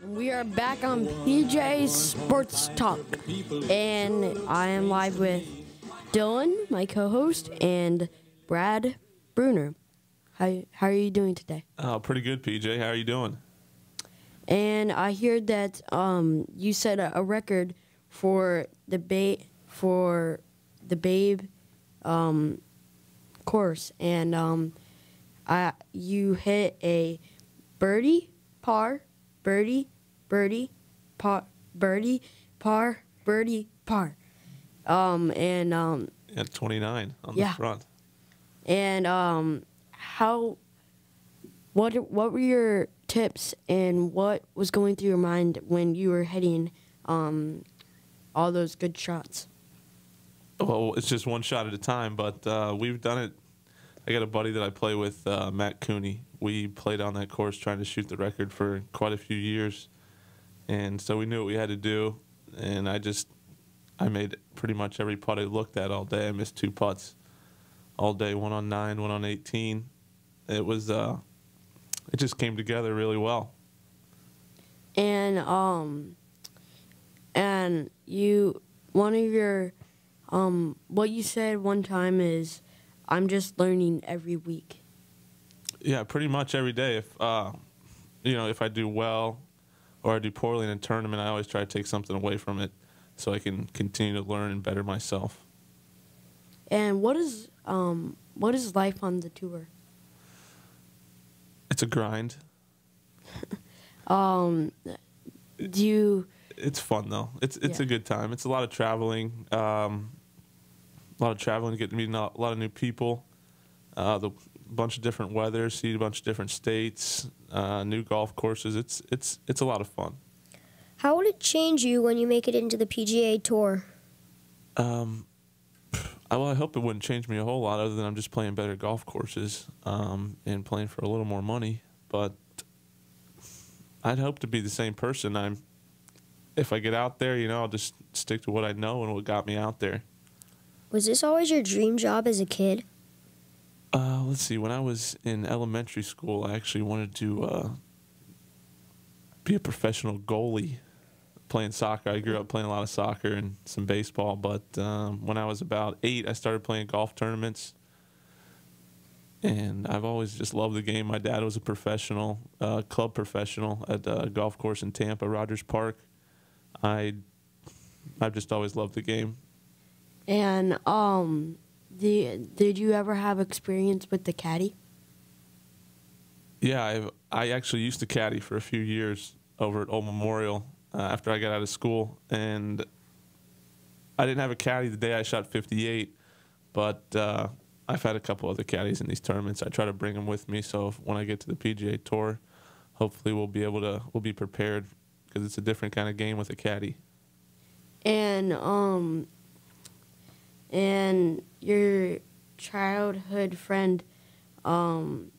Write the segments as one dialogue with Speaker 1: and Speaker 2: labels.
Speaker 1: We are back on PJ Sports Talk, and I am live with Dylan, my co-host, and Brad Brunner. How are you doing today?
Speaker 2: Pretty good, PJ. How are you doing?
Speaker 1: And I hear that you set a record for the Babe course, and you hit a birdie, par, birdie, birdie, par, birdie, par, birdie, par.
Speaker 2: At 29 on the front.
Speaker 1: And what were your tips and what was going through your mind when you were hitting all those good shots?
Speaker 2: Well, it's just one shot at a time, but we've done it. I got a buddy that I play with, Matt Cooney. We played on that course trying to shoot the record for quite a few years, and so we knew what we had to do. And I made pretty much every putt I looked at all day. I missed 2 putts all day, one on 9, one on 18. It was it just came together really well.
Speaker 1: And one of your what you said one time is, I'm just learning every week.
Speaker 2: Yeah, pretty much every day. If if I do well or I do poorly in a tournament, I always try to take something away from it so I can continue to learn and better myself.
Speaker 1: And what is life on the tour?
Speaker 2: It's a grind. It's fun though. It's a good time. It's a lot of traveling. Get to meet a lot of new people. The bunch of different weather, see a bunch of different states, new golf courses. It's a lot of fun.
Speaker 3: How would it change you when you make it into the PGA Tour?
Speaker 2: Well, I hope it wouldn't change me a whole lot, other than I'm just playing better golf courses and playing for a little more money. But I'd hope to be the same person. If I get out there, I'll just stick to what I know and what got me out there.
Speaker 3: Was this always your dream job as a kid?
Speaker 2: Let's see. When I was in elementary school, I actually wanted to be a professional goalie, playing soccer. I grew up playing a lot of soccer and some baseball, but when I was about 8, I started playing golf tournaments, and I've always just loved the game. My dad was a professional, club professional at a golf course in Tampa, Rogers Park. I've just always loved the game.
Speaker 1: And did you ever have experience with the caddy?
Speaker 2: Yeah, I actually used to caddy for a few years over at Old Memorial after I got out of school, and I didn't have a caddy the day I shot 58, but I've had a couple other caddies in these tournaments. I try to bring them with me, so when I get to the PGA Tour, hopefully we'll be prepared, because it's a different kind of game with a caddy.
Speaker 1: And your childhood friend, do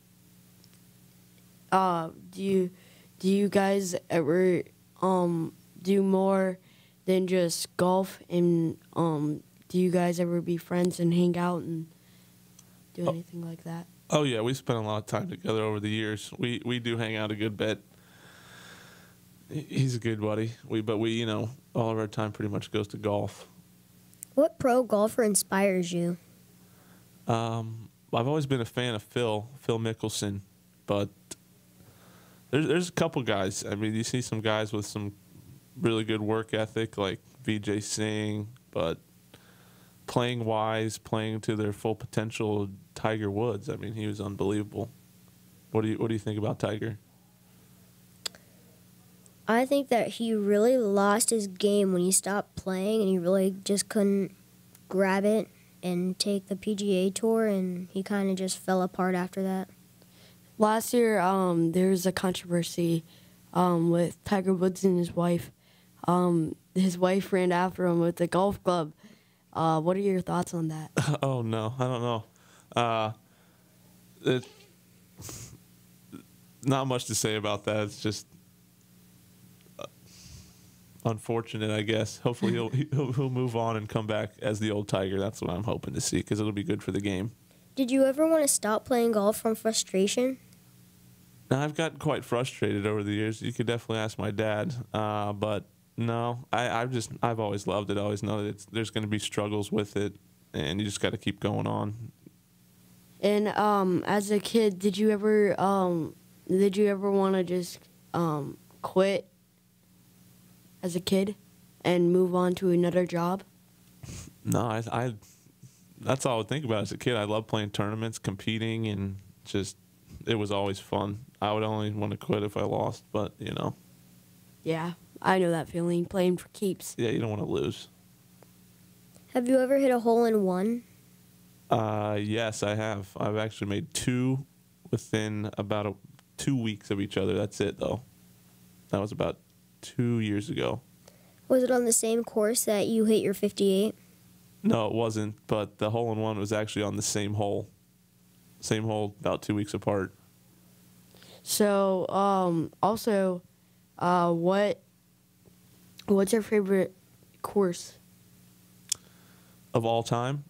Speaker 1: you guys ever do more than just golf? And do you guys ever be friends and hang out and do anything like that?
Speaker 2: Oh yeah, we spent a lot of time together over the years. We do hang out a good bit. He's a good buddy. But all of our time pretty much goes to golf.
Speaker 3: What pro golfer inspires you?
Speaker 2: I've always been a fan of Phil Mickelson, but there's a couple guys. I mean, you see some guys with some really good work ethic, like Vijay Singh, but playing wise, playing to their full potential. Tiger Woods. I mean, he was unbelievable. What do you think about Tiger?
Speaker 3: I think that he really lost his game when he stopped playing, and he really just couldn't grab it and take the PGA Tour, and he kind of just fell apart after that.
Speaker 1: Last year, there was a controversy with Tiger Woods and his wife. His wife ran after him with a golf club. What are your thoughts on that?
Speaker 2: Oh, no. I don't know. Not much to say about that. It's just unfortunate, I guess. Hopefully he'll move on and come back as the old Tiger. That's what I'm hoping to see, because it'll be good for the game.
Speaker 3: Did you ever want to stop playing golf from frustration?
Speaker 2: I've gotten quite frustrated over the years. You could definitely ask my dad, but no, I've always loved it. I always know that there's going to be struggles with it, and you just got to keep going on.
Speaker 1: And as a kid, did you ever want to just quit as a kid and move on to another job?
Speaker 2: No, I that's all I would think about as a kid. I loved playing tournaments, competing, and just it was always fun. I would only want to quit if I lost, but you know.
Speaker 1: Yeah, I know that feeling, playing for keeps.
Speaker 2: Yeah, you don't want to lose.
Speaker 3: Have you ever hit a hole in one?
Speaker 2: Yes, I have. I've actually made 2 within about 2 weeks of each other. That's it, though. That was about 2 years ago.
Speaker 3: Was it on the same course that you hit your 58?
Speaker 2: No, it wasn't, but the hole-in-one was actually on the same hole. Same hole, about 2 weeks apart.
Speaker 1: So, also, what's your favorite course?
Speaker 2: Of all time?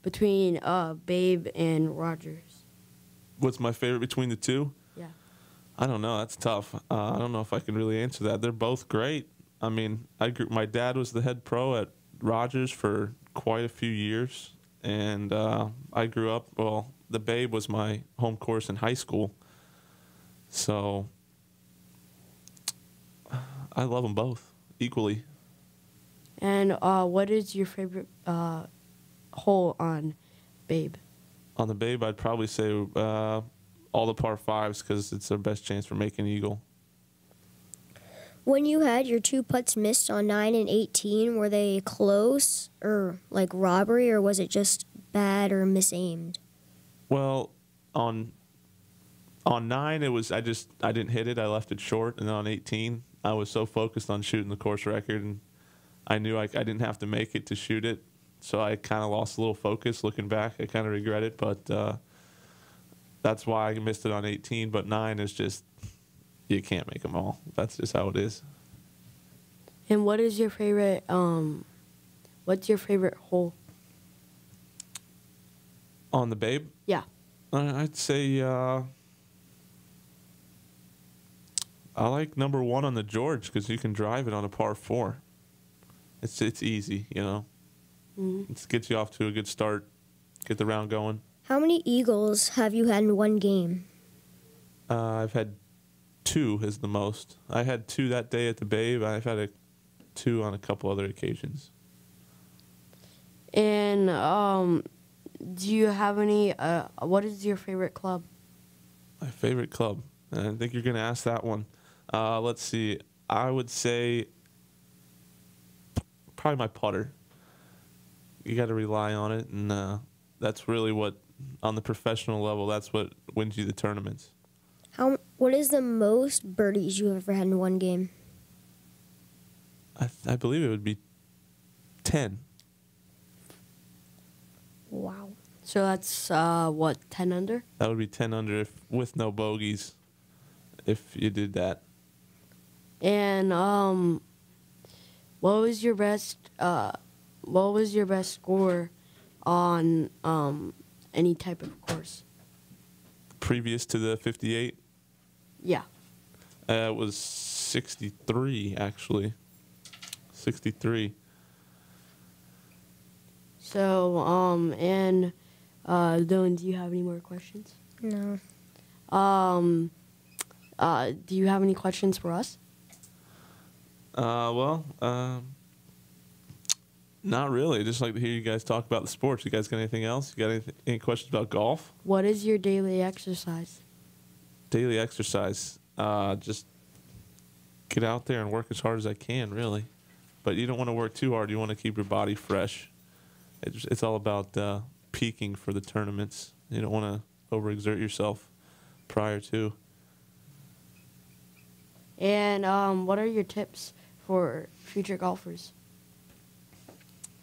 Speaker 1: Between Babe and Rogers.
Speaker 2: What's my favorite between the two?
Speaker 1: Yeah.
Speaker 2: I don't know. That's tough. I don't know if I can really answer that. They're both great. I mean, my dad was the head pro at Rogers for quite a few years, and I grew up. Well, the Babe was my home course in high school, so I love them both equally.
Speaker 1: And what is your favorite hole on Babe?
Speaker 2: On the Babe, I'd probably say all the par 5s because it's their best chance for making eagle.
Speaker 3: When you had your 2 putts missed on 9 and 18, were they close or like robbery, or was it just bad or misaimed?
Speaker 2: Well, on 9 it was I didn't hit it. I left it short, and then on 18 I was so focused on shooting the course record, and I knew I didn't have to make it to shoot it. So I kind of lost a little focus. Looking back, I kind of regret it, but that's why I missed it on 18. But 9 is just, you can't make them all. That's just how it is.
Speaker 1: And what is your favorite? What's your favorite hole?
Speaker 2: On the Babe?
Speaker 1: Yeah.
Speaker 2: I'd say I like number 1 on the George because you can drive it on a par 4. It's easy, you know.
Speaker 1: Mm-hmm.
Speaker 2: It gets you off to a good start, get the round going.
Speaker 3: How many eagles have you had in one game?
Speaker 2: I've had 2 is the most. I had 2 that day at the Babe. I've had 2 on a couple other occasions.
Speaker 1: And do you have any? What is your favorite club?
Speaker 2: My favorite club. I think you're going to ask that one. Let's see. I would say probably my putter. You got to rely on it, and that's really what, on the professional level, that's what wins you the tournaments.
Speaker 3: What is the most birdies you've ever had in one game?
Speaker 2: I believe it would be 10.
Speaker 3: Wow.
Speaker 1: So that's what, 10 under?
Speaker 2: That would be 10 under with no bogeys if you did that.
Speaker 1: And what was your best score on any type of course?
Speaker 2: Previous to the 58?
Speaker 1: Yeah.
Speaker 2: It was 63, actually. 63.
Speaker 1: So, Dylan, do you have any more questions?
Speaker 3: No.
Speaker 1: Do you have any questions for us?
Speaker 2: Not really. Just like to hear you guys talk about the sports. You guys got anything else? You got any questions about golf?
Speaker 1: What is your daily exercise?
Speaker 2: Daily exercise. Just get out there and work as hard as I can, really. But you don't want to work too hard. You want to keep your body fresh. It's all about peaking for the tournaments. You don't want to overexert yourself prior to.
Speaker 1: And what are your tips for future golfers?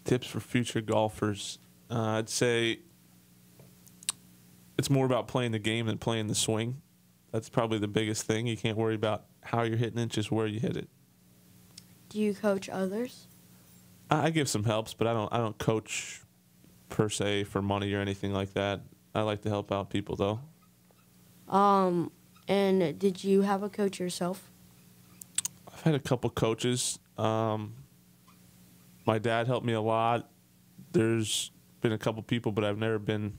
Speaker 2: Tips for future golfers. I'd say it's more about playing the game than playing the swing. That's probably the biggest thing. You can't worry about how you're hitting it, just where you hit it.
Speaker 1: Do you coach others?
Speaker 2: I give some helps, but I don't coach per se for money or anything like that. I like to help out people though.
Speaker 1: And did you have a coach yourself?
Speaker 2: I've had a couple coaches. My dad helped me a lot. There's been a couple people, but I've never been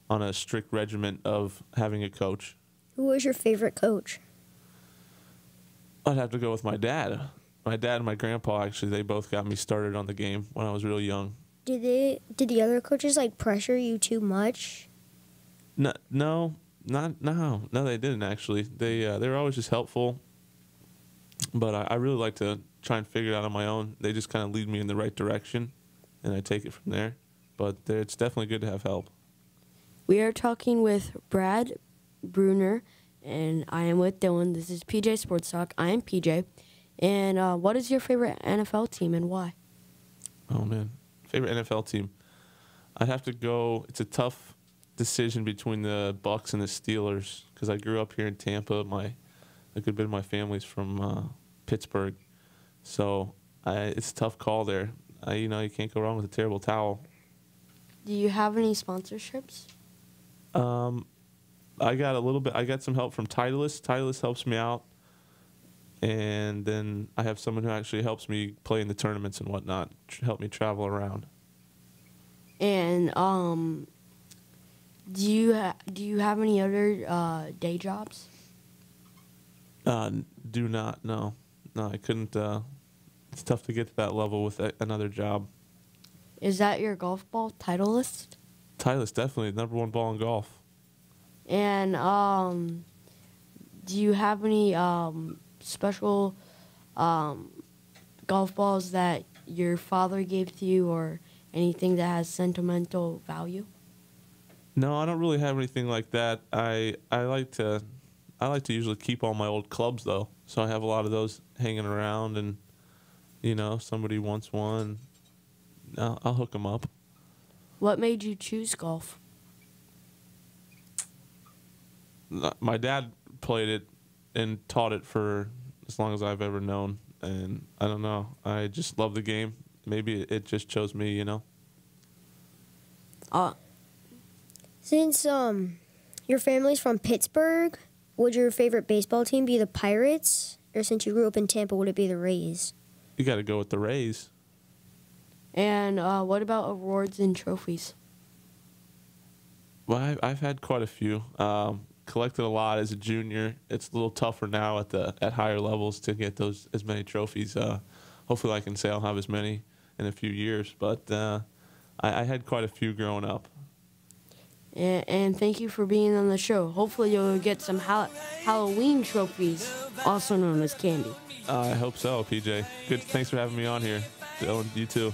Speaker 2: on a strict regiment of having a coach.
Speaker 3: Who was your favorite coach?
Speaker 2: I'd have to go with my dad. My dad and my grandpa, actually, they both got me started on the game when I was real young.
Speaker 3: Did the other coaches like pressure you too much?
Speaker 2: No, they didn't actually. They were always just helpful. But I really like to try and figure it out on my own. They just kind of lead me in the right direction, and I take it from there. But it's definitely good to have help.
Speaker 1: We are talking with Brad Brunner, and I am with Dylan. This is PJ Sports Talk. I am PJ. And what is your favorite NFL team and why?
Speaker 2: Oh, man. Favorite NFL team? I'd have to go. It's a tough decision between the Bucs and the Steelers because I grew up here in Tampa. A good bit of my family's from Pittsburgh. So it's a tough call there. You can't go wrong with a terrible towel.
Speaker 1: Do you have any sponsorships?
Speaker 2: I got a little bit. I got some help from Titleist. Titleist helps me out. And then I have someone who actually helps me play in the tournaments and whatnot, help me travel around.
Speaker 1: And do you have any other day jobs?
Speaker 2: Do not. No, I couldn't. It's tough to get to that level with another job.
Speaker 1: Is that your golf ball, Titleist?
Speaker 2: Titleist, definitely the #1 ball in golf.
Speaker 1: And do you have any special golf balls that your father gave to you, or anything that has sentimental value?
Speaker 2: No, I don't really have anything like that. I like to usually keep all my old clubs though, so I have a lot of those hanging around, and somebody wants one, I'll hook them up.
Speaker 1: What made you choose golf?
Speaker 2: My dad played it and taught it for as long as I've ever known, and I don't know. I just love the game. Maybe it just chose me,
Speaker 3: Since your family's from Pittsburgh, would your favorite baseball team be the Pirates? Or since you grew up in Tampa, would it be the Rays?
Speaker 2: You got to go with the Rays.
Speaker 1: And what about awards and trophies?
Speaker 2: Well, I've had quite a few. Collected a lot as a junior. It's a little tougher now at higher levels to get as many trophies. Hopefully, I can say I'll have as many in a few years. But I had quite a few growing up.
Speaker 1: And thank you for being on the show. Hopefully, you'll get some Halloween trophies, also known as candy.
Speaker 2: I hope so, PJ. Good. Thanks for having me on here. Dylan, you too.